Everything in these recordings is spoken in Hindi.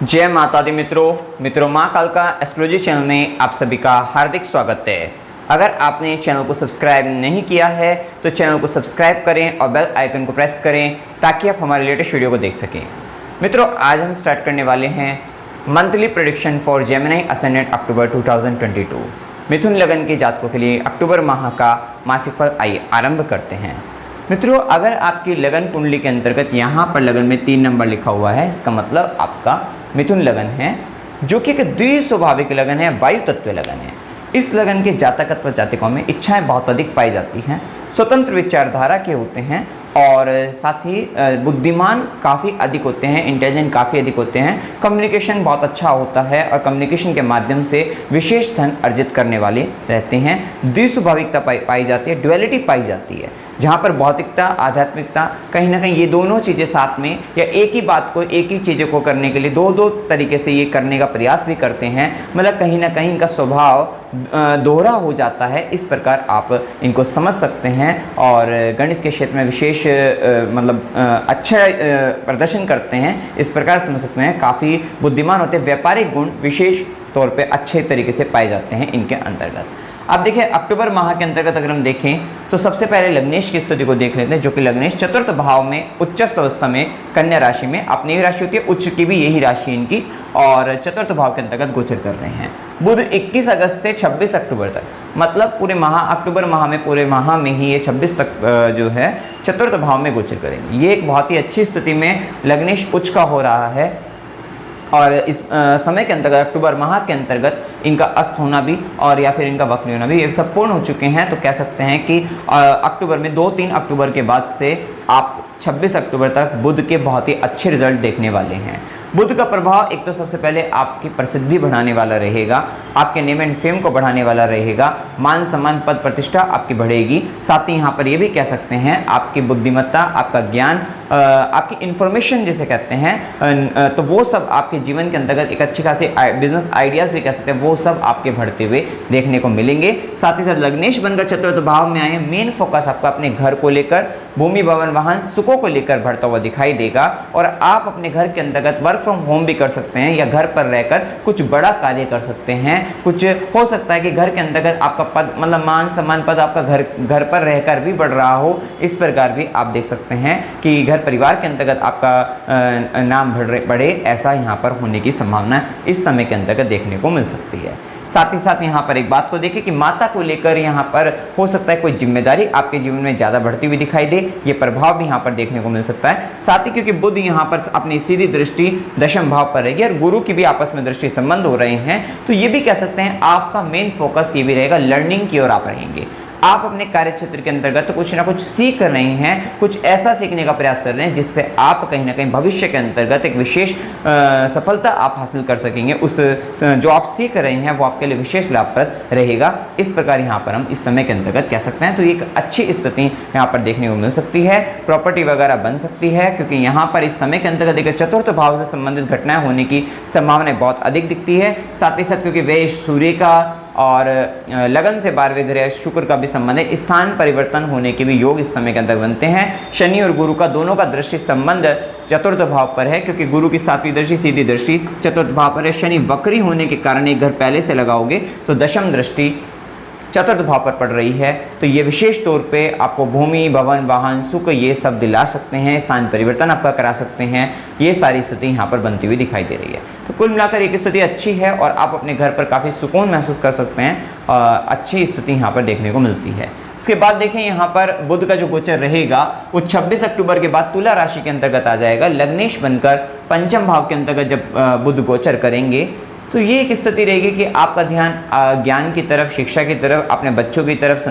जय माता दी मित्रों माँ कालका एस्ट्रोलॉजी चैनल में आप सभी का हार्दिक स्वागत है। अगर आपने चैनल को सब्सक्राइब नहीं किया है तो चैनल को सब्सक्राइब करें और बेल आइकन को प्रेस करें ताकि आप हमारे लेटेस्ट वीडियो को देख सकें। मित्रों, आज हम स्टार्ट करने वाले हैं monthly prediction for Gemini ascendant October 2022। मिथुन लगन के जातकों के लिए अक्टूबर माह का मासिक फल आइए आरंभ करते हैं। मित्रों, अगर आपकी लगन कुंडली के अंतर्गत यहाँ पर लगन में 3 नंबर लिखा हुआ है, इसका मतलब आपका मिथुन लगन है, जो कि एक द्विस्वाभाविक लगन है, वायु तत्व लगन है। इस लगन के जातक अथवा जातिकों में इच्छाएं बहुत अधिक पाई जाती हैं, स्वतंत्र विचारधारा के होते हैं और साथ ही बुद्धिमान काफ़ी अधिक होते हैं, इंटेलिजेंट काफ़ी अधिक होते हैं, कम्युनिकेशन बहुत अच्छा होता है और कम्युनिकेशन के माध्यम से विशेष धन अर्जित करने वाले रहते हैं। द्विस्वाभाविकता पाई जाती है, ड्युअलिटी पाई जाती है, जहाँ पर भौतिकता आध्यात्मिकता कहीं ना कहीं ये दोनों चीज़ें साथ में या एक ही बात को एक ही चीज़ों को करने के लिए दो तरीके से ये करने का प्रयास भी करते हैं। मतलब कहीं ना कहीं इनका स्वभाव दोहरा हो जाता है। इस प्रकार आप इनको समझ सकते हैं और गणित के क्षेत्र में विशेष अच्छा प्रदर्शन करते हैं। इस प्रकार समझ सकते हैं, काफ़ी बुद्धिमान होते हैं, व्यापारिक गुण विशेष तौर पे अच्छे तरीके से पाए जाते हैं इनके अंतर्गत। अब देखिए, अक्टूबर माह के अंतर्गत अगर हम देखें तो सबसे पहले लग्नेश की स्थिति को देख लेते हैं, जो कि लग्नेश चतुर्थ भाव में उच्चस्थ अवस्था में कन्या राशि में, अपनी भी राशि होती है, उच्च की भी यही राशि इनकी, और चतुर्थ भाव के अंतर्गत गोचर कर रहे हैं। बुध 21 अगस्त से 26 अक्टूबर तक, मतलब पूरे माह अक्टूबर माह में पूरे माह में ही ये 26 तक जो है चतुर्थ भाव में गोचर करेंगे। ये एक बहुत ही अच्छी स्थिति में लग्नेश उच्च का हो रहा है और इस समय के अंतर्गत अक्टूबर माह के अंतर्गत इनका अस्त होना भी और या फिर इनका वक्र होना भी ये सब पूर्ण हो चुके हैं। तो कह सकते हैं कि अक्टूबर में 2-3 अक्टूबर के बाद से आप 26 अक्टूबर तक बुध के बहुत ही अच्छे रिजल्ट देखने वाले हैं। बुध का प्रभाव एक तो सबसे पहले आपकी प्रसिद्धि बढ़ाने वाला रहेगा, आपके नेम एंड फेम को बढ़ाने वाला रहेगा, मान सम्मान पद प्रतिष्ठा आपकी बढ़ेगी। साथ ही यहाँ पर ये भी कह सकते हैं आपकी बुद्धिमत्ता, आपका ज्ञान, आपकी इन्फॉर्मेशन जिसे कहते हैं, तो वो सब आपके जीवन के अंतर्गत एक अच्छी खासी बिजनेस आइडियाज़ भी कह सकते हैं, वो सब आपके बढ़ते हुए देखने को मिलेंगे। साथ ही साथ लग्नेश बनकर चतुर्थ भाव में आए, मेन फोकस आपका अपने घर को लेकर, भूमि भवन वाहन सुखों को लेकर बढ़ता हुआ दिखाई देगा और आप अपने घर के अंतर्गत वर्क फ्रॉम होम भी कर सकते हैं या घर पर रहकर कुछ बड़ा कार्य कर सकते हैं। कुछ हो सकता है कि घर के अंतर्गत आपका पद, मतलब मान सम्मान पद आपका घर पर रहकर भी बढ़ रहा हो। इस प्रकार भी आप देख सकते हैं कि घर परिवार के अंतर्गत आपका नाम बढ़े, ऐसा यहाँ पर होने की संभावना इस समय के अंतर्गत देखने को मिल सकती है। साथ ही साथ यहाँ पर एक बात को देखें कि माता को लेकर यहाँ पर हो सकता है कोई जिम्मेदारी आपके जीवन में ज़्यादा बढ़ती हुई दिखाई दे, ये प्रभाव भी यहाँ पर देखने को मिल सकता है। साथ ही क्योंकि बुध यहाँ पर अपनी सीधी दृष्टि दशम भाव पर रहेगी और गुरु की भी आपस में दृष्टि संबंध हो रहे हैं, तो ये भी कह सकते हैं आपका मेन फोकस ये भी रहेगा, लर्निंग की ओर आप रहेंगे। आप अपने कार्य क्षेत्र के अंतर्गत कुछ ना कुछ सीख रहे हैं, कुछ ऐसा सीखने का प्रयास कर रहे हैं जिससे आप कहीं ना कहीं भविष्य के अंतर्गत एक विशेष सफलता आप हासिल कर सकेंगे। उस जो आप सीख रहे हैं वो आपके लिए विशेष लाभप्रद रहेगा। इस प्रकार यहाँ पर हम इस समय के अंतर्गत कह सकते हैं। तो एक अच्छी स्थिति यहाँ पर देखने को मिल सकती है, प्रॉपर्टी वगैरह बन सकती है, क्योंकि यहाँ पर इस समय के अंतर्गत एक चतुर्थ भाव से संबंधित घटनाएं होने की संभावनाएं बहुत अधिक दिखती है। साथ ही साथ क्योंकि वे सूर्य का और लगन से 12वें ग्रह शुक्र का भी संबंध है, स्थान परिवर्तन होने के भी योग इस समय के अंदर बनते हैं। शनि और गुरु का दोनों का दृष्टि संबंध चतुर्थ भाव पर है, क्योंकि गुरु की 7वीं दृष्टि सीधी दृष्टि चतुर्थ भाव पर है। शनि वक्री होने के कारण एक घर पहले से लगाओगे तो दशम दृष्टि चतुर्थ भाव पर पड़ रही है, तो ये विशेष तौर पे आपको भूमि भवन वाहन सुख ये सब दिला सकते हैं, स्थान परिवर्तन आपका करा सकते हैं। ये सारी स्थिति यहाँ पर बनती हुई दिखाई दे रही है। तो कुल मिलाकर एक स्थिति अच्छी है और आप अपने घर पर काफ़ी सुकून महसूस कर सकते हैं। अच्छी स्थिति यहाँ पर देखने को मिलती है। इसके बाद देखें, यहाँ पर बुध का जो गोचर रहेगा वो 26 अक्टूबर के बाद तुला राशि के अंतर्गत आ जाएगा। लग्नेश बनकर पंचम भाव के अंतर्गत जब बुध गोचर करेंगे तो ये एक स्थिति रहेगी कि आपका ध्यान ज्ञान की तरफ, शिक्षा की तरफ, अपने बच्चों की तरफ,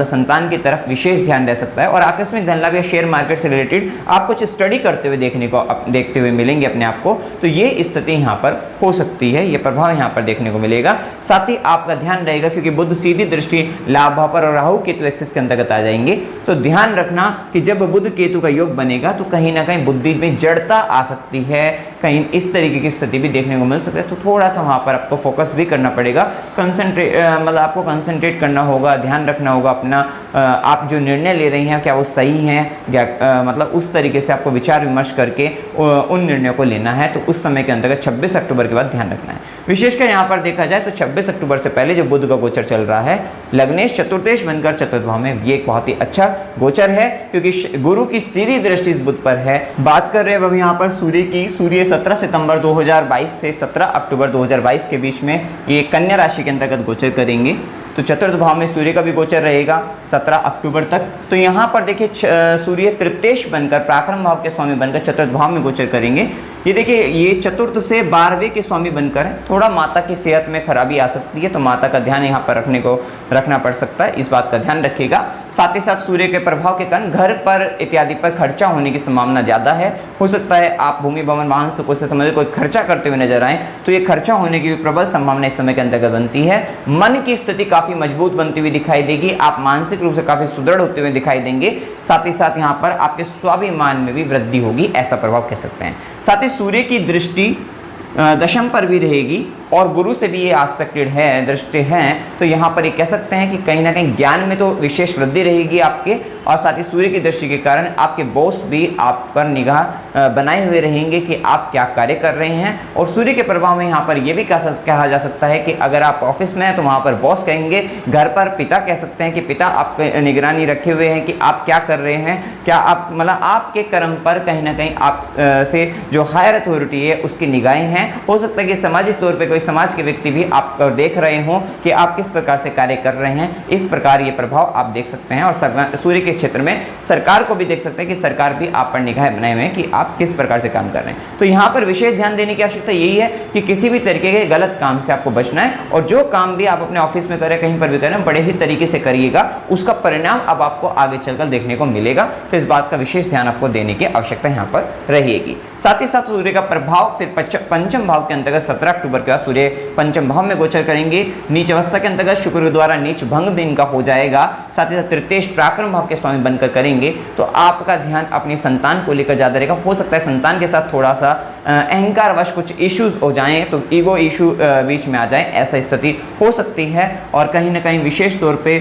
संतान की तरफ विशेष ध्यान रह सकता है और आकस्मिक धन लाभ या शेयर मार्केट से रिलेटेड आप कुछ स्टडी करते हुए देखते हुए मिलेंगे अपने आप को। तो ये स्थिति यहाँ पर हो सकती है, ये प्रभाव यहाँ पर देखने को मिलेगा। साथ ही आपका ध्यान रहेगा क्योंकि बुध सीधी दृष्टि लाभ भाव पर और राहु केतु एक्सिस के अंतर्गत आ जाएंगे, तो ध्यान रखना कि जब बुध केतु का योग बनेगा तो कहीं ना कहीं बुद्धि में जड़ता आ सकती है, कहीं इस तरीके की स्थिति भी देखने को मिल सकती है। तो थोड़ा सा वहाँ पर आपको फोकस भी करना पड़ेगा, मतलब आपको कंसंट्रेट करना होगा, ध्यान रखना होगा अपना, आप जो निर्णय ले रही हैं क्या वो सही हैं या मतलब उस तरीके से आपको विचार विमर्श करके उन निर्णयों को लेना है। तो उस समय के अंतर्गत 26 अक्टूबर के बाद ध्यान रखना है। विशेषकर यहाँ पर देखा जाए तो 26 अक्टूबर से पहले जो बुध का गोचर चल रहा है लग्नेश चतुर्थेश बनकर चतुर्थ भाव में, ये एक बहुत ही अच्छा गोचर है क्योंकि गुरु की सीधी दृष्टि इस बुध पर है। बात कर रहे हैं अब यहाँ पर सूर्य की। सूर्य 17 सितंबर 2022 से 17 अक्टूबर 2022 के बीच में ये कन्या राशि के अंतर्गत गोचर करेंगे। तो चतुर्थ भाव में सूर्य का भी गोचर रहेगा 17 अक्टूबर तक। तो यहाँ पर देखिए सूर्य तृतीयेश बनकर प्राक्रम भाव के स्वामी बनकर चतुर्थ भाव में गोचर करेंगे। ये देखिए ये चतुर्थ से 12वें के स्वामी बनकर है। थोड़ा माता की सेहत में खराबी आ सकती है, तो माता का ध्यान यहाँ पर रखना पड़ सकता है, इस बात का ध्यान रखिएगा। साथ ही साथ सूर्य के प्रभाव के कारण घर पर इत्यादि पर खर्चा होने की संभावना ज़्यादा है। हो सकता है आप भूमि भवन वाहन सुख से संबंधित कोई खर्चा करते हुए नजर आए, तो ये खर्चा होने की भी प्रबल संभावना इस समय के अंतर्गत बनती है। मन की स्थिति काफ़ी मजबूत बनती हुई दिखाई देगी, आप मानसिक रूप से काफ़ी सुदृढ़ होते हुए दिखाई देंगे। साथ ही साथ यहाँ पर आपके स्वाभिमान में भी वृद्धि होगी, ऐसा प्रभाव कह सकते हैं। साथ ही सूर्य की दृष्टि दशम पर भी रहेगी और गुरु से भी ये आस्पेक्टेड है, दृष्टि हैं। तो यहाँ पर ये कह सकते हैं कि कहीं ना कहीं ज्ञान में तो विशेष वृद्धि रहेगी आपके, और साथ ही सूर्य की दृष्टि के कारण आपके बॉस भी आप पर निगाह बनाए हुए रहेंगे कि आप क्या कार्य कर रहे हैं। और सूर्य के प्रभाव में यहाँ पर यह भी कहा जा सकता है कि अगर आप ऑफिस में हैं तो वहाँ पर बॉस कहेंगे, घर पर पिता कह सकते हैं कि पिता आप पे निगरानी रखे हुए हैं कि आप क्या कर रहे हैं, क्या आप मतलब आपके कर्म पर कहीं ना कहीं आप से जो हायर अथॉरिटी है उसकी निगाहें हैं। हो सकता है कि सामाजिक तौर पर समाज के व्यक्ति भी आपको देख रहे हों कि आप किस प्रकार से कार्य कर रहे हैं। इस प्रकार ये प्रभाव आप देख सकते हैं। और सूर्य के क्षेत्र में सरकार को भी देख सकते हैं कि सरकार भी आप पर निगाह बनाए हुए हैं कि आप किस प्रकार से काम कर रहे हैं। तो यहाँ पर विशेष ध्यान देने की आवश्यकता यही है कि किसी भी तरीके के गलत काम से आपको बचना है, और जो काम भी आप अपने ऑफिस में करें, कहीं पर भी करें, बड़े ही तरीके से करिएगा, उसका परिणाम अब आपको आगे चलकर देखने को मिलेगा। तो इस बात का विशेष ध्यान आपको देने की आवश्यकता यहाँ पर रहेगी। साथ ही साथ सूर्य का प्रभाव फिर पंचम भाव के अंतर्गत 17 अक्टूबर के बाद सूर्य पंचम भाव में गोचर करेंगे। नीच अवस्था के अंतर्गत शुक्र द्वारा नीच भंग भी इनका हो जाएगा। साथ ही साथ तृतीयेश पराक्रम भाव के स्वामी बनकर करेंगे, तो आपका ध्यान अपनी संतान को लेकर ज्यादा रहेगा। हो सकता है संतान के साथ थोड़ा सा अहंकारवश कुछ इश्यूज हो जाएं, तो ईगो इशू बीच में आ जाए, ऐसा स्थिति हो सकती है। और कहीं ना कहीं विशेष तौर पे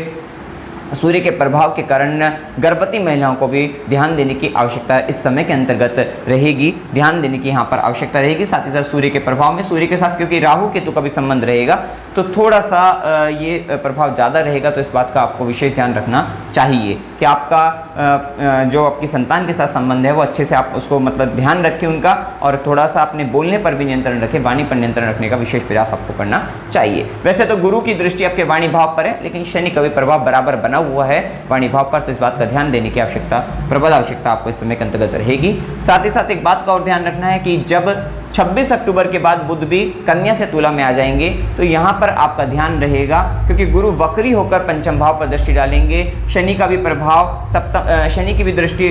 सूर्य के प्रभाव के कारण गर्भवती महिलाओं को भी ध्यान देने की आवश्यकता इस समय के अंतर्गत रहेगी, ध्यान देने की यहाँ पर आवश्यकता रहेगी। साथ ही साथ सूर्य के प्रभाव में सूर्य के साथ क्योंकि राहु केतु का भी संबंध रहेगा, तो थोड़ा सा ये प्रभाव ज़्यादा रहेगा। तो इस बात का आपको विशेष ध्यान रखना चाहिए कि आपका जो आपकी संतान के साथ संबंध है वो अच्छे से आप उसको मतलब ध्यान रखें उनका, और थोड़ा सा अपने बोलने पर भी नियंत्रण रखें, वाणी पर नियंत्रण रखने का विशेष प्रयास आपको करना चाहिए। वैसे तो गुरु की दृष्टि आपके वाणी भाव पर है, लेकिन शनि का भी प्रभाव बराबर बना हुआ है वाणी भाव पर, तो इस बात का ध्यान देने की आवश्यकता, प्रबल आवश्यकता आपको इस समय के अंतर्गत रहेगी। साथ ही साथ एक बात का और ध्यान रखना है कि जब 26 अक्टूबर के बाद बुध भी कन्या से तुला में आ जाएंगे, तो यहाँ पर आपका ध्यान रहेगा क्योंकि गुरु वक्री होकर पंचम भाव पर दृष्टि डालेंगे। शनि का भी प्रभाव शनि की भी दृष्टि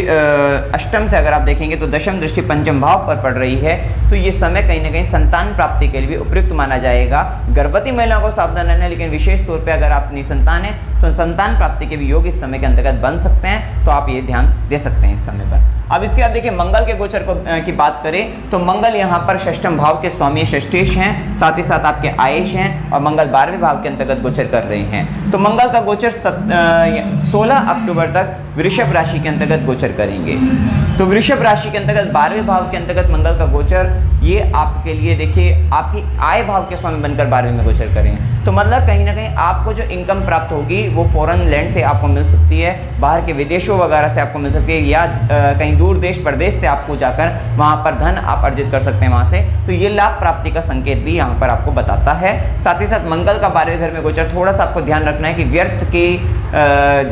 अष्टम से अगर आप देखेंगे तो दशम दृष्टि पंचम भाव पर पड़ रही है। तो ये समय कहीं ना कहीं संतान प्राप्ति के लिए भी उपयुक्त माना जाएगा। गर्भवती महिलाओं को सावधान रहना है, लेकिन विशेष तौर पर अगर आप निसंतान है तो संतान प्राप्ति के भी योग इस समय के अंतर्गत बन सकते हैं, तो आप ये ध्यान दे सकते हैं इस समय पर। अब इसके बाद देखिए मंगल के गोचर की बात करें तो मंगल यहाँ पर षष्ठम भाव के स्वामी षष्ठेश हैं, साथ ही साथ आपके आयेश हैं, और मंगल 12वें भाव के अंतर्गत गोचर कर रहे हैं। तो मंगल का गोचर 16 अक्टूबर तक वृषभ राशि के अंतर्गत गोचर करेंगे। तो वृषभ राशि के अंतर्गत 12वें भाव के अंतर्गत मंगल का गोचर ये आपके लिए देखिए आपकी आय भाव के स्वामी बनकर 12वें में गोचर करें, तो मतलब कहीं ना कहीं आपको जो इनकम प्राप्त होगी वो फॉरेन लैंड से आपको मिल सकती है, बाहर के विदेशों वगैरह से आपको मिल सकती है, या कहीं दूर देश प्रदेश से आपको जाकर वहाँ पर धन आप अर्जित कर सकते हैं वहाँ से। तो ये लाभ प्राप्ति का संकेत भी यहाँ पर आपको बताता है। साथ ही साथ मंगल का 12वें घर में गोचर, थोड़ा सा आपको ध्यान रखना है कि व्यर्थ की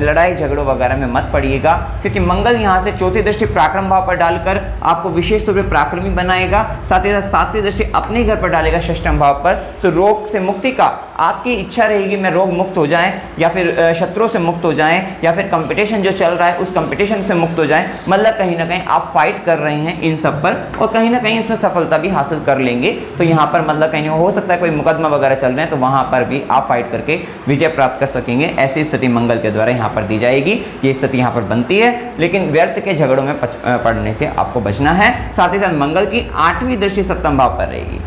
लड़ाई झगड़ों वगैरह में मत पड़िएगा, क्योंकि मंगल यहाँ से चौथी दृष्टि पराक्रम भाव पर डालकर आपको विशेष तौर पर पराक्रमी बनाएगा। साथ ही साथ सातवीं दृष्टि अपने घर पर डालेगा षष्ठम भाव पर। तो रोग से मुक्ति का आपकी इच्छा रहेगी, मैं रोग मुक्त हो जाएं, या फिर शत्रुओं से मुक्त हो जाएं, या फिर कंपटीशन जो चल रहा है उस कंपटीशन से मुक्त हो जाएं। मतलब कहीं ना कहीं आप फाइट कर रहे हैं इन सब पर, और कहीं ना कहीं इसमें सफलता भी हासिल कर लेंगे। तो यहाँ पर मतलब कहीं हो सकता है कोई मुकदमा वगैरह चल रहे हैं, तो वहाँ पर भी आप फाइट करके विजय प्राप्त कर सकेंगे। ऐसी स्थिति मंगल के द्वारा यहाँ पर दी जाएगी, ये स्थिति यहाँ पर बनती है, लेकिन व्यर्थ के झगड़ों में पड़ने से आपको बचना है। साथ ही साथ मंगल की 8वीं दृष्टि सप्तम भाव पर रहेगी।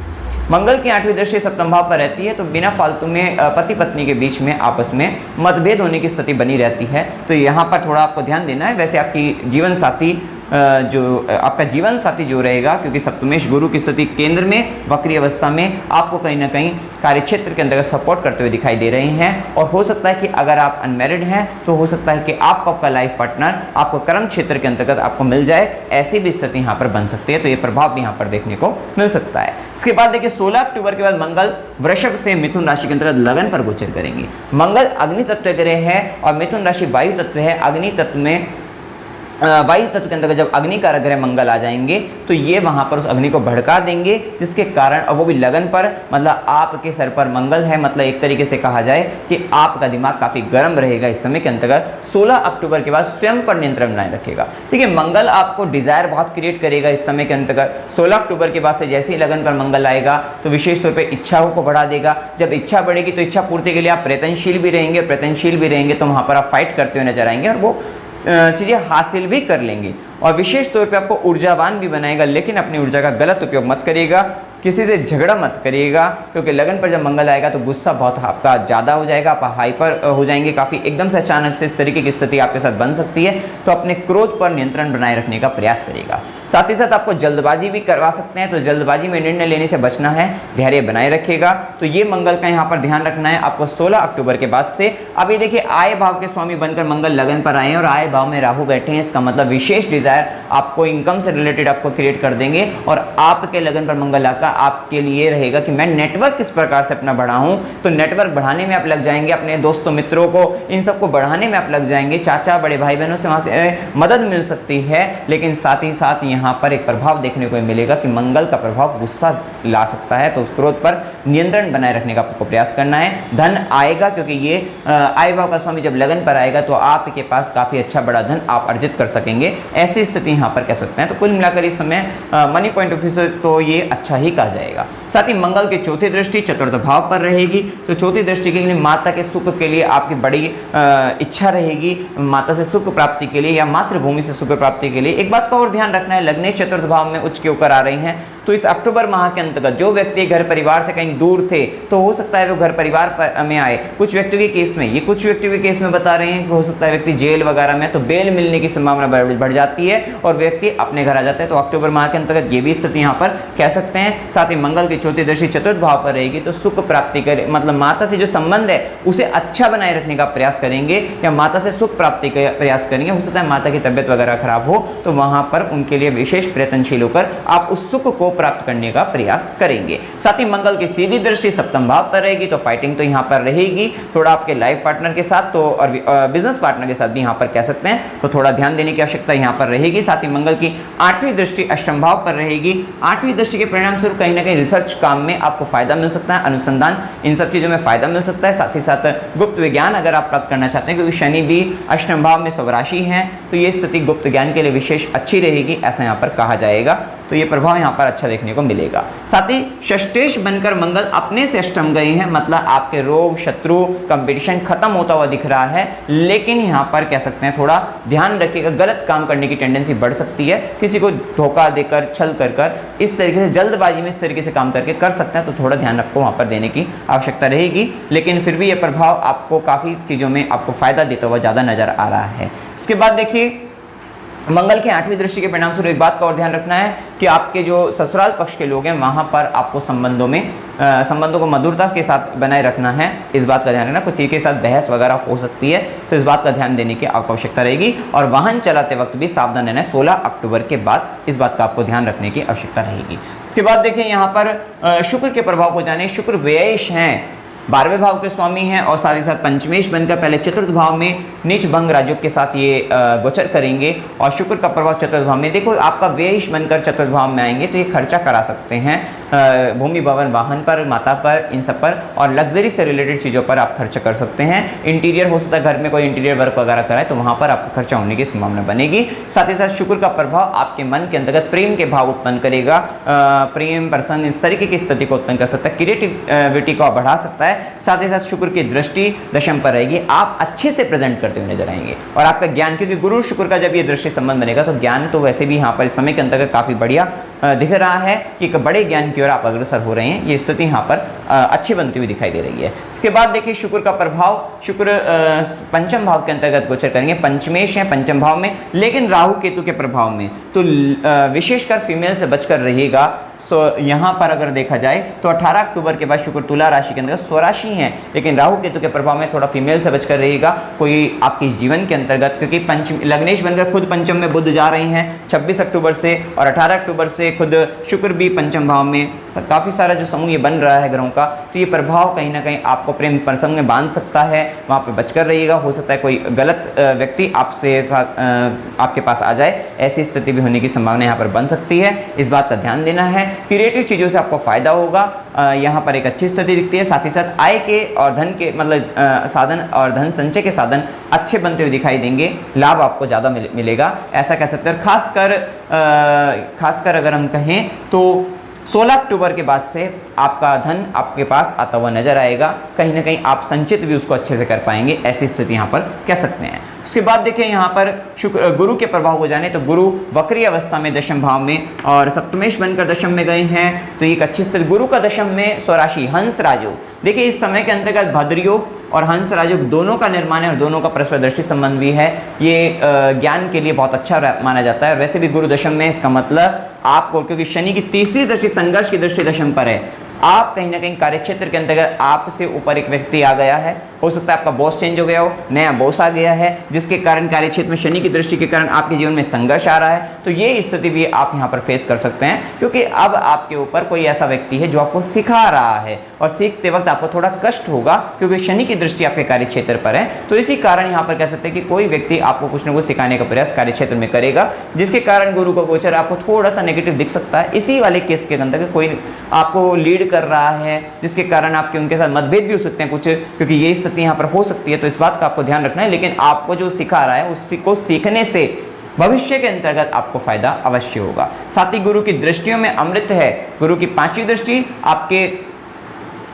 मंगल की 8वीं दृष्टि सप्तम भाव पर रहती है तो बिना फालतू में पति पत्नी के बीच में आपस में मतभेद होने की स्थिति बनी रहती है। तो यहाँ पर थोड़ा आपको ध्यान देना है। वैसे आपकी जीवन साथी आपका जीवन साथी जो रहेगा, क्योंकि सप्तमेश गुरु की स्थिति केंद्र में वक्री अवस्था में आपको कहीं ना कहीं कार्य क्षेत्र के अंतर्गत सपोर्ट करते हुए दिखाई दे रहे हैं। और हो सकता है कि अगर आप अनमैरिड हैं तो हो सकता है कि आपका लाइफ पार्टनर आपको कर्म क्षेत्र के अंतर्गत आपको मिल जाए, ऐसी भी स्थिति यहाँ पर बन सकती है। तो ये प्रभाव भी यहाँ पर देखने को मिल सकता है। इसके बाद देखिए 16 अक्टूबर के बाद मंगल वृषभ से मिथुन राशि के अंतर्गत लगन पर गोचर करेंगे। मंगल अग्नि तत्व ग्रह है और मिथुन राशि वायु तत्व है। अग्नि तत्व में वायु तत्व के अंतर्गत जब अग्नि कारक ग्रह मंगल आ जाएंगे तो ये वहां पर उस अग्नि को भड़का देंगे, जिसके कारण, और वो भी लगन पर, मतलब आपके सर पर मंगल है, मतलब एक तरीके से कहा जाए कि आपका दिमाग काफी गर्म रहेगा इस समय के अंतर्गत। 16 अक्टूबर के बाद स्वयं पर नियंत्रण बनाए रखेगा। ठीक है, मंगल आपको डिजायर बहुत क्रिएट करेगा इस समय के अंतर्गत। 16 अक्टूबर के बाद से जैसे ही लगन पर मंगल आएगा तो विशेष तौर पर इच्छाओं को बढ़ा देगा। जब इच्छा बढ़ेगी तो इच्छा पूर्ति के लिए आप प्रयत्नशील भी रहेंगे, तो वहां पर आप फाइट करते हुए नजर आएंगे और वो चीज़ें हासिल भी कर लेंगे। और विशेष तौर पे आपको ऊर्जावान भी बनाएगा, लेकिन अपनी ऊर्जा का गलत उपयोग मत करिएगा, किसी से झगड़ा मत करिएगा, क्योंकि लगन पर जब मंगल आएगा तो गुस्सा बहुत आपका ज़्यादा हो जाएगा, आप हाइपर हो जाएंगे काफ़ी, एकदम से अचानक से इस तरीके की स्थिति आपके साथ बन सकती है। तो अपने क्रोध पर नियंत्रण बनाए रखने का प्रयास करिएगा। साथ ही साथ आपको जल्दबाजी भी करवा सकते हैं, तो जल्दबाजी में निर्णय लेने से बचना है, धैर्य बनाए रखिएगा। तो ये मंगल का यहाँ पर ध्यान रखना है आपको 16 अक्टूबर के बाद से। अभी देखिए आय भाव के स्वामी बनकर मंगल लगन पर आए हैं और आय भाव में राहु बैठे हैं, इसका मतलब विशेष डिजायर आपको इनकम से रिलेटेड आपको क्रिएट कर देंगे। और आपके लगन पर मंगल आकर आपके लिए रहेगा कि मैं नेटवर्क किस प्रकार से अपना बढ़ाऊं, तो नेटवर्क बढ़ाने में आप लग जाएंगे, अपने दोस्तों मित्रों को इन सबको बढ़ाने में आप लग जाएंगे, चाचा बड़े भाई बहनों से वहां से मदद मिल सकती है। लेकिन साथ ही साथ यहाँ पर एक प्रभाव देखने को मिलेगा कि मंगल का प्रभाव गुस्सा ला सकता है, तो उस क्रोध पर नियंत्रण बनाए रखने का आपको प्रयास करना है। धन आएगा, क्योंकि ये आय भाव का स्वामी जब लगन पर आएगा तो आपके पास काफी अच्छा बड़ा धन आप अर्जित कर सकेंगे, ऐसी स्थिति यहाँ पर कह सकते हैं। तो कुल मिलाकर इस समय मनी पॉइंट ऑफ व्यू से तो ये अच्छा ही कहा जाएगा। साथ ही मंगल की चौथी दृष्टि चतुर्थ भाव पर रहेगी, तो चौथी दृष्टि के लिए माता के सुख के लिए आपकी बड़ी इच्छा रहेगी, माता से सुख प्राप्ति के लिए या मातृभूमि से सुख प्राप्ति के लिए। एक बात का और ध्यान रखना है, लग्न चतुर्थ भाव में उच्च के ऊपर आ रही हैं, तो इस अक्टूबर माह के अंतर्गत जो व्यक्ति घर परिवार से कहीं दूर थे तो हो सकता है वो घर परिवार में आए। कुछ व्यक्तियों के केस में, ये कुछ व्यक्तियों के केस में बता रहे हैं कि हो सकता है व्यक्ति जेल वगैरह में, तो बेल मिलने की संभावना बढ़ जाती है और व्यक्ति अपने घर आ जाता है। तो अक्टूबर माह के अंतर्गत ये भी स्थिति यहाँ पर कह सकते हैं। साथ ही मंगल की चौथी दृष्टि चतुर्थ भाव पर रहेगी, तो सुख प्राप्ति करे, मतलब माता से जो संबंध है उसे अच्छा बनाए रखने का प्रयास करेंगे या माता से सुख प्राप्ति का प्रयास करेंगे। हो सकता है माता की तबियत वगैरह खराब हो तो वहां पर उनके लिए विशेष प्रयत्नशील होकर आप उस सुख को प्राप्त करने का प्रयास करेंगे। साथ ही मंगल की सीधी दृष्टि सप्तम भाव पर रहेगी, तो फाइटिंग तो यहाँ पर रहेगी थोड़ा आपके लाइफ पार्टनर के साथ, तो और बिजनेस पार्टनर के साथ भी यहाँ पर कह सकते हैं, तो थोड़ा ध्यान देने की आवश्यकता यहाँ पर रहेगी। साथ ही मंगल की 8वीं दृष्टि अष्टम भाव पर रहेगी। 8वीं दृष्टि के परिणाम स्वरूप कहीं ना कहीं रिसर्च काम में आपको फायदा मिल सकता है, अनुसंधान इन सब चीजों में फायदा मिल सकता है। साथ ही साथ गुप्त विज्ञान अगर आप प्राप्त करना चाहते हैं, क्योंकि शनि भी अष्टम भाव में स्वराशि है, तो ये स्थिति गुप्त ज्ञान के लिए विशेष अच्छी रहेगी, ऐसा यहाँ पर कहा जाएगा। तो ये प्रभाव यहाँ पर अच्छा देखने को मिलेगा। साथ ही षष्ठेश बनकर मंगल अपने से अष्टम गए हैं, मतलब आपके रोग शत्रु कंपटीशन खत्म होता हुआ दिख रहा है। लेकिन यहाँ पर कह सकते हैं थोड़ा ध्यान रखिएगा, गलत काम करने की टेंडेंसी बढ़ सकती है, किसी को धोखा देकर छल कर इस तरीके से जल्दबाजी में इस तरीके से काम करके कर सकते हैं, तो थोड़ा ध्यान आपको वहाँ पर देने की आवश्यकता रहेगी। लेकिन फिर भी ये प्रभाव आपको काफ़ी चीज़ों में आपको फायदा देता हुआ ज़्यादा नजर आ रहा है। इसके बाद देखिए मंगल की 8वीं दृष्टि के परिणाम स्वरूप एक बात का और ध्यान रखना है कि आपके जो ससुराल पक्ष के लोग हैं वहां पर आपको संबंधों को मधुरता के साथ बनाए रखना है, इस बात का ध्यान रखना। कुछ के साथ बहस वगैरह हो सकती है, तो इस बात का ध्यान देने की आपको आवश्यकता रहेगी। और वाहन चलाते वक्त भी सावधान रहना है, 16 अक्टूबर के बाद इस बात का आपको ध्यान रखने की आवश्यकता रहेगी। इसके बाद देखिए यहाँ पर शुक्र के प्रभाव को जाने। शुक्र व्ययेश हैं, 12वें भाव के स्वामी हैं और साथ ही साथ पंचमेश बनकर पहले चतुर्थ भाव में नीच भंग राजयोग के साथ ये गोचर करेंगे। और शुक्र का प्रभाव चतुर्थ भाव में, देखो आपका व्ययेश बनकर चतुर्थ भाव में आएंगे तो ये खर्चा करा सकते हैं, भूमि भवन वाहन पर, माता पर, इन सब पर, और लग्जरी से रिलेटेड चीज़ों पर आप खर्च कर सकते हैं। इंटीरियर हो सकता है, घर में कोई इंटीरियर वर्क वगैरह कराए तो वहाँ पर आपको खर्चा होने की संभावना बनेगी। साथ ही साथ शुक्र का प्रभाव आपके मन के अंतर्गत प्रेम के भाव उत्पन्न करेगा, प्रेम प्रसन्न इस तरीके की स्थिति को उत्पन्न कर सकता है, क्रिएटिविटी को बढ़ा सकता है। साथ ही साथ शुक्र की दृष्टि दशम पर रहेगी, आप अच्छे से प्रेजेंट करते हुए नजर आएंगे। और आपका ज्ञान, क्योंकि गुरु शुक्र का जब ये दृष्टि संबंध बनेगा तो ज्ञान तो वैसे भी यहाँ पर इस समय के अंतर्गत काफ़ी बढ़िया दिख रहा है कि एक बड़े ज्ञान की ओर आप अग्रसर हो रहे हैं। ये स्थिति यहाँ पर अच्छी बनती हुई दिखाई दे रही है। इसके बाद देखिए शुक्र का प्रभाव, शुक्र पंचम भाव के अंतर्गत गोचर करेंगे, पंचमेश है पंचम भाव में, लेकिन राहु केतु के प्रभाव में, तो विशेषकर फीमेल से बचकर रहिएगा। सो यहाँ पर अगर देखा जाए तो 18 अक्टूबर के बाद शुक्र तुला राशि के अंतर्गत स्वराशि हैं, लेकिन राहु केतु के प्रभाव में थोड़ा फीमेल से बचकर रहिएगा। कोई आपके जीवन के अंतर्गत, क्योंकि पंचम लग्नेश बनकर खुद पंचम में बुध जा रहे हैं 26 अक्टूबर से, और 18 अक्टूबर से खुद शुक्र भी पंचम भाव में, काफ़ी सारा जो समूह ये बन रहा है ग्रहों का, तो ये प्रभाव कहीं ना कहीं आपको प्रेम प्रसंग में बांध सकता है। वहाँ पे बचकर रहिएगा। हो सकता है कोई गलत व्यक्ति आपसे आपके पास आ जाए, ऐसी स्थिति भी होने की संभावना यहाँ पर बन सकती है। इस बात का ध्यान देना है। क्रिएटिव चीज़ों से आपको फायदा होगा, यहाँ पर एक अच्छी स्थिति दिखती है। साथ ही साथ आय के और धन के मतलब साधन और धन संचय के साधन अच्छे बनते हुए दिखाई देंगे, लाभ आपको ज़्यादा मिलेगा, ऐसा कह सकते हैं। खासकर अगर हम कहें तो 16 अक्टूबर के बाद से आपका धन आपके पास आता हुआ नजर आएगा, कहीं ना कहीं आप संचित भी उसको अच्छे से कर पाएंगे, ऐसी स्थिति यहाँ पर कह सकते हैं। उसके बाद देखिए यहाँ पर शुक्र गुरु के प्रभाव को जाने तो गुरु वक्री अवस्था में दशम भाव में और सप्तमेश बनकर दशम में गए हैं, तो एक अच्छी स्थिति। गुरु का दशम में स्वराशि हंस राजयोग, देखिए इस समय के अंतर्गत भद्रयोग और हंस राजयोग दोनों का निर्माण है और दोनों का परस्पर दृष्टि संबंध भी है। ये ज्ञान के लिए बहुत अच्छा माना जाता है। वैसे भी गुरु दशम में, इसका मतलब आपको, क्योंकि शनि की तीसरी दृष्टि संघर्ष की दृष्टि दशम पर है, आप कहीं ना कहीं कार्यक्षेत्र के अंतर्गत आपसे ऊपर एक व्यक्ति आ गया है, हो सकता है आपका बॉस चेंज हो गया हो, नया बॉस आ गया है, जिसके कारण कार्यक्षेत्र में शनि की दृष्टि के कारण आपके जीवन में संघर्ष आ रहा है। तो ये स्थिति भी आप यहाँ पर फेस कर सकते हैं, क्योंकि अब आपके ऊपर कोई ऐसा व्यक्ति है जो आपको सिखा रहा है और सीखते वक्त आपको थोड़ा कष्ट होगा, क्योंकि शनि की दृष्टि आपके कार्यक्षेत्र पर है। तो इसी कारण यहाँ पर कह सकते हैं कि कोई व्यक्ति आपको कुछ न कुछ सिखाने का प्रयास कार्यक्षेत्र में करेगा, जिसके कारण गुरु का गोचर आपको थोड़ा सा नेगेटिव दिख सकता है। इसी वाले केस के अंदर कोई आपको लीड कर रहा है, जिसके कारण आपके उनके साथ मतभेद भी हो सकते हैं कुछ, क्योंकि ये स्थिति यहाँ पर हो सकती है। तो इस बात का आपको ध्यान रखना है। लेकिन आपको जो सिखा रहा है उसको सीखने से भविष्य के अंतर्गत आपको फायदा अवश्य होगा। साथ ही गुरु की दृष्टियों में अमृत है। गुरु की 5वीं दृष्टि आपके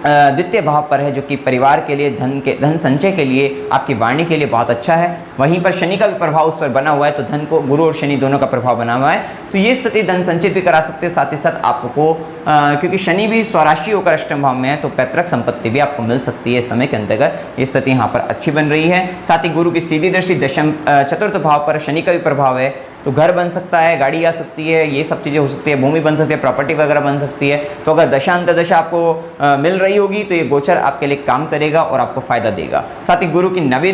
द्वितीय भाव पर है, जो कि परिवार के लिए, धन संचय के लिए, आपकी वाणी के लिए बहुत अच्छा है। वहीं पर शनि का भी प्रभाव उस पर बना हुआ है, तो धन को गुरु और शनि दोनों का प्रभाव बना हुआ है, तो ये स्थिति धन संचित भी करा सकते हैं। साथ ही साथ आपको क्योंकि शनि भी स्वराशि होकर अष्टम भाव में है, तो पैतृक संपत्ति भी आपको मिल सकती है समय के अंतर्गत। ये स्थिति यहाँ पर अच्छी बन रही है। साथ ही गुरु की सीधी दृष्टि चतुर्थ भाव पर शनि का भी प्रभाव है, तो घर बन सकता है, गाड़ी आ सकती है, ये सब चीज़ें हो सकती है, भूमि बन सकती है, प्रॉपर्टी वगैरह बन सकती है। तो अगर दशा आपको मिल रही होगी तो ये गोचर आपके लिए काम करेगा और आपको फायदा देगा। साथ ही गुरु की नवी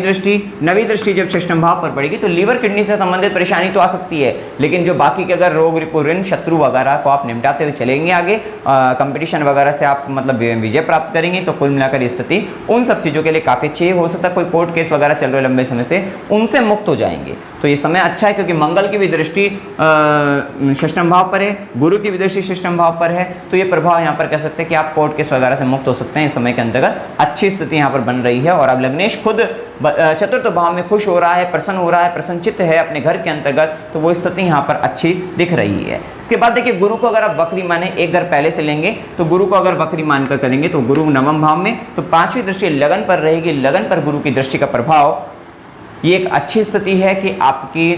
दृष्टि जब षष्ठम भाव पर पड़ेगी तो लीवर किडनी से संबंधित परेशानी तो आ सकती है, लेकिन जो बाकी के अगर रोग रिपु ऋण शत्रु वगैरह को आप निपटाते हुए चलेंगे आगे, कंपटीशन वगैरह से आप मतलब विजय प्राप्त करेंगे, तो कुल मिलाकर स्थिति उन सब चीज़ों के लिए काफ़ी अच्छी है। हो सकता है कोई कोर्ट केस वगैरह चल रहे लंबे समय से, उनसे मुक्त हो जाएंगे। तो ये समय अच्छा है, क्योंकि मंगल की भी दृष्टि षष्ठम भाव पर है, गुरु की भी दृष्टि षष्ठम भाव पर है, तो ये प्रभाव यहाँ पर कह सकते हैं कि आप कोर्ट केस वगैरह से मुक्त हो सकते हैं। इस समय के अंतर्गत अच्छी स्थिति यहाँ पर बन रही है। और अब लग्नेश खुद चतुर्थ भाव में खुश हो रहा है, प्रसन्न हो रहा है, प्रसन्नचित्त है अपने घर के अंतर्गत, तो वो स्थिति यहाँ पर अच्छी दिख रही है। इसके बाद देखिए गुरु को अगर आप वक्री माने, एक घर पहले से लेंगे, तो गुरु को अगर वक्री मानकर करेंगे तो गुरु नवम भाव में, तो 5वीं दृष्टि लगन पर रहेगी। लगन पर गुरु की दृष्टि का प्रभाव, ये एक अच्छी स्थिति है कि आपकी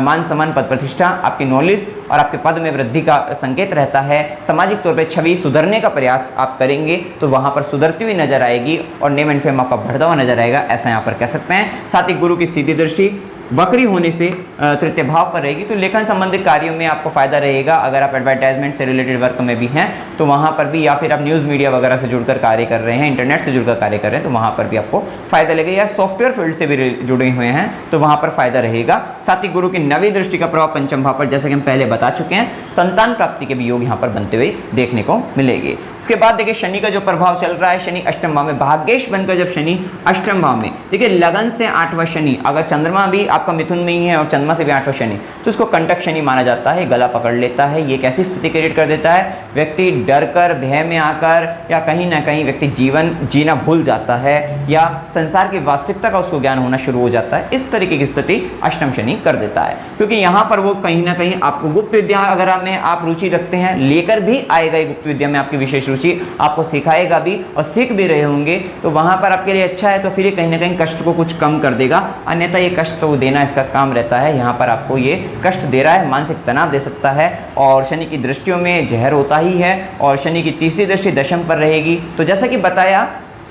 मान सम्मान, पद प्रतिष्ठा, आपकी नॉलेज और आपके पद में वृद्धि का संकेत रहता है। सामाजिक तौर पे छवि सुधरने का प्रयास आप करेंगे तो वहाँ पर सुधरती हुई नजर आएगी और नेम एंड फेम आपका बढ़ता हुआ नजर आएगा, ऐसा यहाँ पर कह सकते हैं। साथ ही गुरु की सीधी दृष्टि वक्री होने से तृतीय भाव पर रहेगी, तो लेखन संबंधित कार्यों में आपको फायदा रहेगा। अगर आप एडवर्टाइजमेंट से रिलेटेड वर्क में भी हैं तो वहाँ पर भी, या फिर आप न्यूज़ मीडिया वगैरह से जुड़कर कार्य कर रहे हैं, इंटरनेट से जुड़कर कार्य कर रहे हैं, तो वहाँ पर भी आपको फायदा लगेगा। या सॉफ्टवेयर फील्ड से भी जुड़े हुए हैं तो वहाँ पर फायदा रहेगा। साथ ही गुरु की नवी दृष्टि का प्रभाव पंचम भाव पर, जैसे कि हम पहले बता चुके हैं, संतान प्राप्ति के भी योग यहाँ पर बनते हुए देखने को मिलेंगे। इसके बाद देखिए शनि का जो प्रभाव चल रहा है, शनि अष्टम भाव में भाग्येश बनकर जब शनि अष्टम भाव में, देखिए लगन से 8वां शनि, अगर चंद्रमा भी आपका मिथुन में ही है और चंद्रमा से भी 8वां शनि, तो उसको कंटक शनि माना जाता है, गला पकड़ लेता है। ये एक ऐसी स्थिति क्रिएट कर देता है, व्यक्ति डर कर, भय में आकर या कहीं ना कहीं व्यक्ति जीवन जीना भूल जाता है या संसार की वास्तविकता का उसको ज्ञान होना शुरू हो जाता है। इस तरीके की स्थिति अष्टम शनि कर देता है, क्योंकि यहाँ पर वो कहीं ना कहीं आपको गुप्त विद्या अगर में आप रुचि रखते हैं, लेकर भी आएगा ये गुप्त विद्या में आपकी विशेष रुचि, आपको सिखाएगा भी और सीख भी रहे होंगे, तो वहाँ पर आपके लिए अच्छा है। तो फिर ये कहीं ना कहीं कष्ट को कुछ कम कर देगा, अन्यथा ये कष्ट तो देना इसका काम रहता है। यहाँ पर आपको ये कष्ट दे रहा है, मानसिक तनाव दे सकता है। और शनि की दृष्टियों में जहर होता ही है, और शनि की तीसरी दृष्टि दशम पर रहेगी। तो जैसा कि बताया,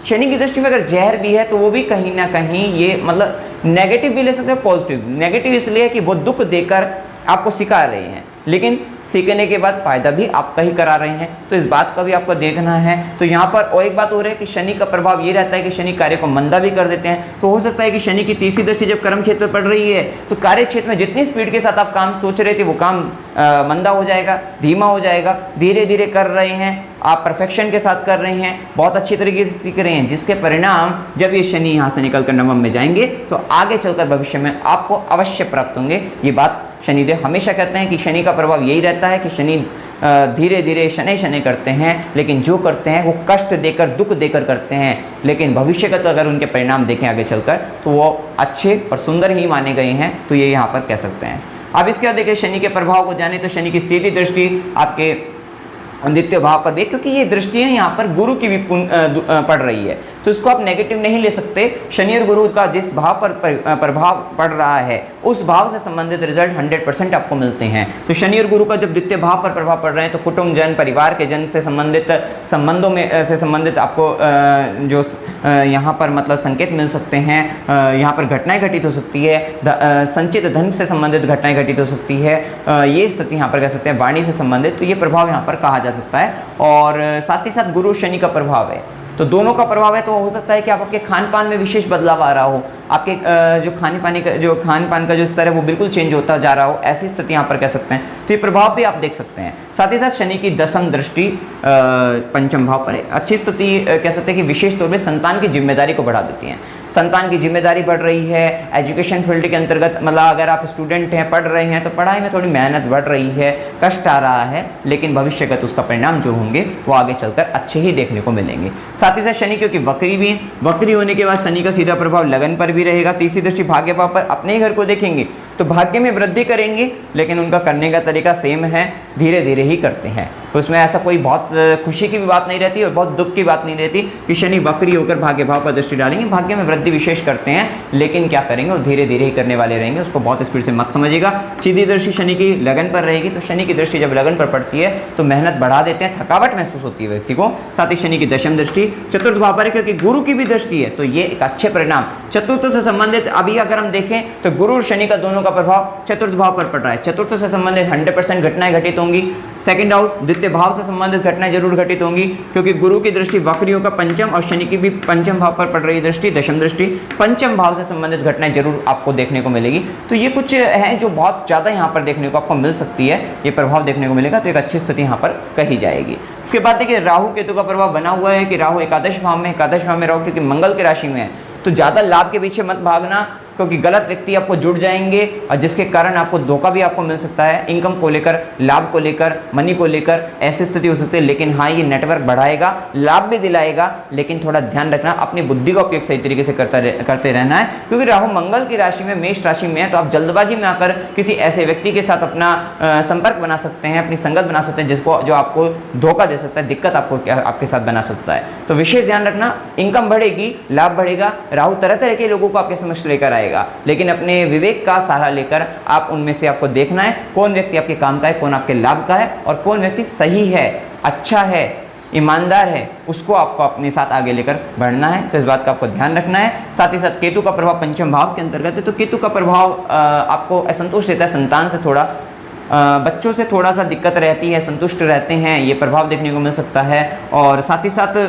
शनि की दृष्टि में अगर जहर भी है तो वो भी कहीं ना कहीं ये मतलब नेगेटिव भी ले सकते हैं, पॉजिटिव। नेगेटिव इसलिए कि वो दुख देकर आपको सिखा रहे हैं, लेकिन सीखने के बाद फ़ायदा भी आपका ही करा रहे हैं, तो इस बात का भी आपको देखना है। तो यहाँ पर और एक बात हो रही है कि शनि का प्रभाव ये रहता है कि शनि कार्य को मंदा भी कर देते हैं। तो हो सकता है कि शनि की तीसरी दृष्टि जब कर्म क्षेत्र में पड़ रही है तो कार्य क्षेत्र में जितनी स्पीड के साथ आप काम सोच रहे थे वो काम मंदा हो जाएगा, धीमा हो जाएगा। धीरे धीरे कर रहे हैं आप, परफेक्शन के साथ कर रहे हैं, बहुत अच्छी तरीके से सीख रहे हैं, जिसके परिणाम जब ये शनि यहाँ से निकल कर नवम में जाएंगे तो आगे चलकर भविष्य में आपको अवश्य प्राप्त होंगे। ये बात शनिदेव हमेशा कहते हैं कि शनि का प्रभाव यही रहता है कि शनि धीरे धीरे शनै शनै करते हैं, लेकिन जो करते हैं वो कष्ट देकर, दुख देकर करते हैं। लेकिन भविष्य का तो अगर उनके परिणाम देखें आगे चलकर तो वो अच्छे और सुंदर ही माने गए हैं, तो ये यहाँ पर कह सकते हैं। अब इसके बाद देखिए शनि के प्रभाव को जाने, तो शनि की सीधी दृष्टि आपके द्वितीय भाव पर भी, क्योंकि ये दृष्टियाँ यहाँ पर गुरु की भी पड़ रही है, तो इसको आप नेगेटिव नहीं ले सकते। शनि और गुरु का जिस भाव पर प्रभाव पड़ रहा है उस भाव से संबंधित रिजल्ट 100% आपको मिलते हैं। तो शनि और गुरु का जब द्वितीय भाव पर प्रभाव पड़ रहे हैं तो कुटुंब जन, परिवार के जन से संबंधित संबंधों में से संबंधित आपको जो यहाँ पर मतलब संकेत मिल सकते हैं। यहाँ पर घटनाएं घटित हो सकती है, संचित धन से संबंधित घटनाएं घटित हो सकती है, ये स्थिति यहाँ पर कह सकते हैं। वाणी से संबंधित, तो ये प्रभाव यहाँ पर कहा जा सकता है। और साथ ही साथ गुरु शनि का प्रभाव है, तो दोनों का प्रभाव है। तो हो सकता है कि आपके खान पान में विशेष बदलाव आ रहा हो, आपके जो खान पान का जो स्तर है वो बिल्कुल चेंज होता जा रहा हो, ऐसी स्थिति यहाँ पर कह सकते हैं। तो ये प्रभाव भी आप देख सकते हैं। साथ ही साथ शनि की दशम दृष्टि पंचम भाव पर है, अच्छी स्थिति कह सकते हैं कि विशेष तौर पर संतान की जिम्मेदारी को बढ़ा देती हैं। संतान की जिम्मेदारी बढ़ रही है, एजुकेशन फील्ड के अंतर्गत मतलब अगर आप स्टूडेंट हैं, पढ़ रहे हैं, तो पढ़ाई में थोड़ी मेहनत बढ़ रही है, कष्ट आ रहा है, लेकिन भविष्यगत उसका परिणाम जो होंगे वो आगे चलकर अच्छे ही देखने को मिलेंगे। साथ ही साथ शनि क्योंकि वक्री भी, वक्री होने के बाद शनि का सीधा प्रभाव लगन पर भी रहेगा। तीसरी दृष्टि भाग्य भाव पर, अपने ही घर को देखेंगे तो भाग्य में वृद्धि करेंगे, लेकिन उनका करने का तरीका सेम है, धीरे धीरे ही करते हैं। तो उसमें ऐसा कोई बहुत खुशी की भी बात नहीं रहती और बहुत दुख की बात नहीं रहती कि शनि वक्री होकर भाग्य भाव पर दृष्टि डालेंगे। भाग्य में वृद्धि विशेष करते हैं, लेकिन क्या करेंगे वो धीरे धीरे ही करने वाले रहेंगे, उसको बहुत स्पीड से मत समझिएगा। सीधी दृष्टि शनि की लगन पर रहेगी, तो शनि की दृष्टि जब लगन पर पड़ती है तो मेहनत बढ़ा देते हैं, थकावट महसूस होती है व्यक्ति को। साथ ही शनि की दशम दृष्टि चतुर्थ भाव पर है, क्योंकि गुरु की भी दृष्टि है, तो ये एक अच्छे परिणाम चतुर्थ से संबंधित। अभी अगर हम देखें तो गुरु और शनि का दोनों का प्रभाव चतुर्थ भाव पर पड़ रहा है। चतुर्थ से संबंधित 100% घटनाएं घटित होंगी। सेकंड हाउस द्वितीय भाव से संबंधित घटनाएं जरूर घटित होंगी, क्योंकि गुरु की दृष्टि वक्रियों का पंचम और शनि की भी पंचम भाव पर पड़ रही दृष्टि, दशम दृष्टि, पंचम भाव से संबंधित घटनाएं जरूर आपको देखने को मिलेगी। तो ये कुछ है जो बहुत ज़्यादा यहाँ पर देखने को आपको मिल सकती है, ये प्रभाव देखने को मिलेगा, तो एक अच्छी स्थिति यहाँ पर कही जाएगी। इसके बाद देखिए राहु केतु का प्रभाव बना हुआ है कि राहु एकादश भाव में, एकादश भाव में राहु क्योंकि मंगल की राशि में है, तो ज़्यादा लाभ के पीछे मत भागना, क्योंकि गलत व्यक्ति आपको जुड़ जाएंगे और जिसके कारण आपको धोखा भी आपको मिल सकता है, इनकम को लेकर, लाभ को लेकर, मनी को लेकर, ऐसी स्थिति हो सकती है। लेकिन हाँ, ये नेटवर्क बढ़ाएगा, लाभ भी दिलाएगा, लेकिन थोड़ा ध्यान रखना, अपनी बुद्धि का उपयोग सही तरीके से करते रहना है, क्योंकि राहु मंगल की राशि में, मेष राशि में है, तो आप जल्दबाजी में आकर किसी ऐसे व्यक्ति के साथ अपना संपर्क बना सकते हैं, अपनी संगत बना सकते हैं, जिसको जो आपको धोखा दे सकता है, दिक्कत आपके साथ बना सकता है। तो विशेष ध्यान रखना, इनकम बढ़ेगी, लाभ बढ़ेगा, राहु तरह तरह के लोगों को आपके समक्ष लेकर आएगा, लेकिन अपने विवेक का सहारा लेकर आप उनमें से आपको देखना है कौन व्यक्ति आपके काम का है, कौन आपके लाभ का है, और कौन व्यक्ति सही है, अच्छा है, ईमानदार है, उसको आपको अपने साथ आगे लेकर बढ़ना है। तो इस बात का आपको ध्यान रखना है। साथ ही साथ केतु का प्रभाव पंचम भाव के अंतर्गत है, तो केतु का प्रभाव आपको असंतुष्ट देता है, संतान से थोड़ा, बच्चों से थोड़ा सा दिक्कत रहती है, संतुष्ट रहते हैं, ये प्रभाव देखने को मिल सकता है। और साथ ही साथ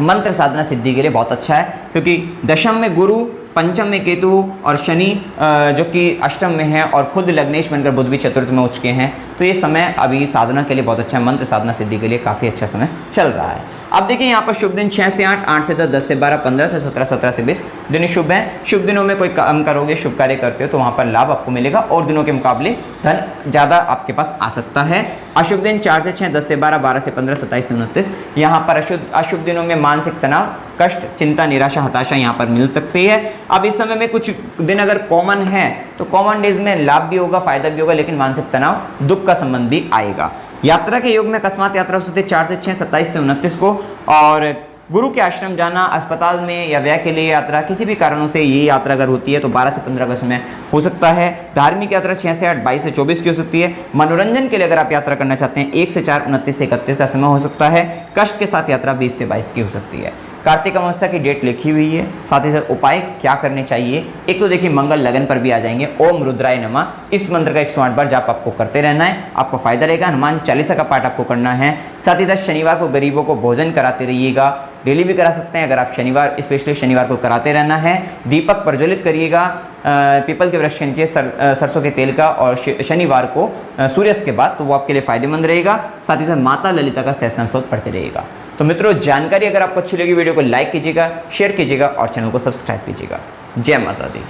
मंत्र साधना सिद्धि के लिए बहुत अच्छा है, क्योंकि दशम में गुरु, पंचम में केतु और शनि जो कि अष्टम में है, और खुद लग्नेश बनकर बुध भी चतुर्थ में उठ चुके हैं, तो ये समय अभी साधना के लिए बहुत अच्छा है, मंत्र साधना सिद्धि के लिए काफ़ी अच्छा समय चल रहा है। अब देखिए यहाँ पर शुभ दिन 6 से 8, 8 से 10, 10 से 12, 15 से 17, 17 से 20 दिन शुभ हैं। शुभ दिनों में कोई काम करोगे, शुभ कार्य करते हो तो वहाँ पर लाभ आपको मिलेगा और दिनों के मुकाबले धन ज़्यादा आपके पास आ सकता है। अशुभ दिन 4 से 6, 10 से 12, 12 से 15, 27 से 29 यहाँ पर अशुभ दिनों में मानसिक तनाव, कष्ट, चिंता, निराशा, हताशा यहाँ पर मिल सकती है। अब इस समय में कुछ दिन अगर कॉमन है तो कॉमन डेज में लाभ भी होगा, फायदा भी होगा, लेकिन मानसिक तनाव, दुख का संबंध भी आएगा। यात्रा के योग में अकस्मात यात्रा हो सकती है 4 से 6, 27 से 29 को। और गुरु के आश्रम जाना, अस्पताल में या व्यय के लिए यात्रा, किसी भी कारणों से ये यात्रा अगर होती है तो 12 से 15 अगस्त में हो सकता है। धार्मिक यात्रा 6 से 8, 22 से 24 की हो सकती है। मनोरंजन के लिए अगर आप यात्रा करना चाहते हैं 1 से 4, 29 से 31 का समय हो सकता है। कष्ट के साथ यात्रा 20 से 22 की हो सकती है। कार्तिक अमावस्या की डेट लिखी हुई है, साथ ही साथ उपाय क्या करने चाहिए। एक तो देखिए मंगल लगन पर भी आ जाएंगे, ओम रुद्राय नमः, इस मंत्र का 108 बार जाप आपको करते रहना है, आपको फायदा रहेगा। हनुमान चालीसा का पाठ आपको करना है। साथ ही साथ शनिवार को गरीबों को भोजन कराते रहिएगा, डेली भी करा सकते हैं अगर आप शनिवार, स्पेशली शनिवार को कराते रहना है। दीपक प्रज्वलित करिएगा पीपल के वृक्ष के नीचे सरसों के तेल का, और शनिवार को सूर्यास्त के बाद, तो वो आपके लिए फायदेमंद रहेगा। साथ ही साथ माता ललिता का सहस्त्रनाम स्तोत्र पढ़ते रहिएगा। तो मित्रों, जानकारी अगर आपको अच्छी लगी वीडियो को लाइक कीजिएगा, शेयर कीजिएगा और चैनल को सब्सक्राइब कीजिएगा। जय माता दी।